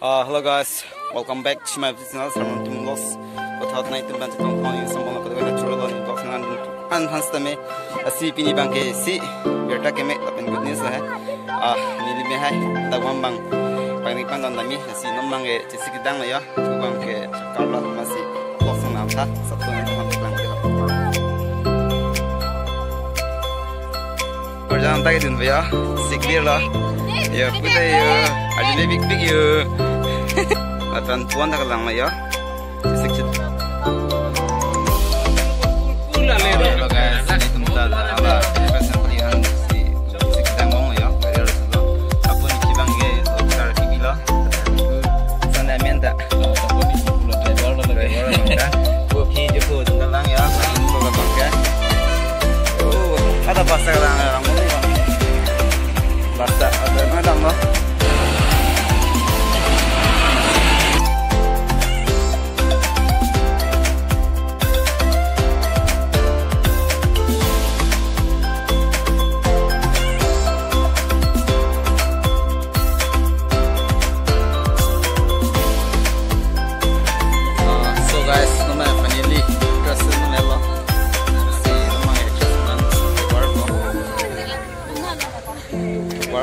Hello guys, welcome back to my channel. Sarman Tumlos. Without night to band from calling someone of the natural box and Hanstame, a CP bank, see, your take make up in good news. Nearly me high, the one bank. Panic on the me, I see no man to sit down there, to bank Carla Massy, lost on our supplement on the bank. We're down tight in the sick beer. Yeah, put a big you. Atan puan tak lang ya. Sikit. Hello guys, ini tempat ala pasang pilihan si kita ngomong ya. Dari itu apa ni kibang ke lokal kibila. Sana menta. Apa ni pulau driver lah. Gua pergi je tempat lang ya. Ini bawa bangka. Oh, ada pasang lang orang ni. Basta ada mana dah.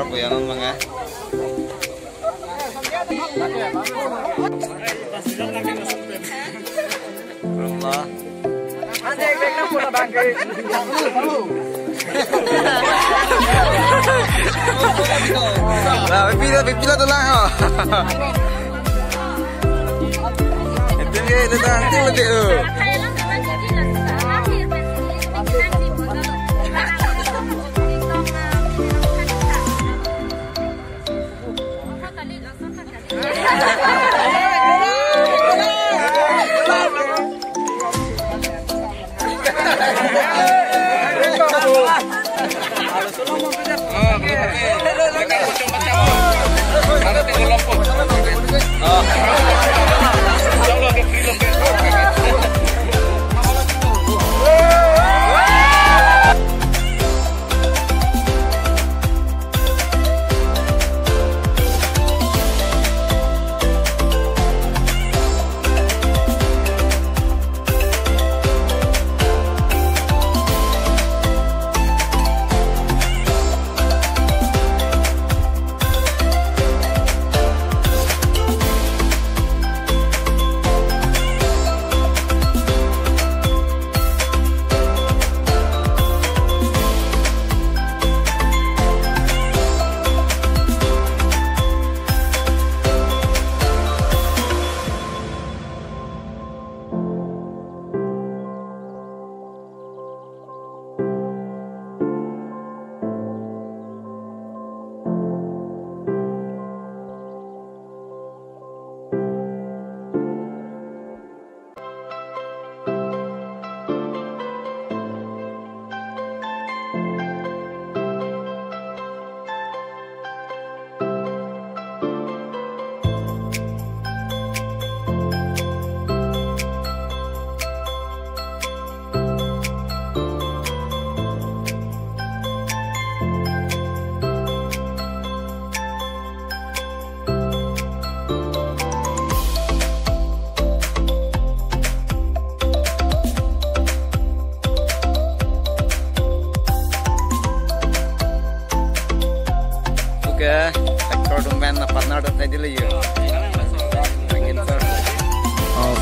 Buyanan mga. Rumah. Anjay, bekna pula bangke. Nah, pipila tu lang oh. Itu dia, itu nanti betul.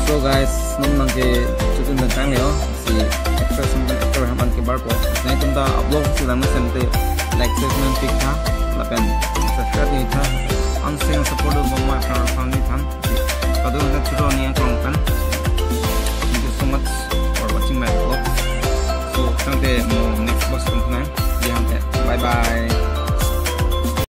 So guys, naman ke tutun dan tang yo si express actor haman ke bar po. Nah itu dah upload sila macam tu like segment pick tha, lapen subscribe ni tha, unseen support bomba fan ni tha. Kado na churo ni ang kan. Thank you so much for watching my vlog. So tangte mo next box kan na. Bye bye.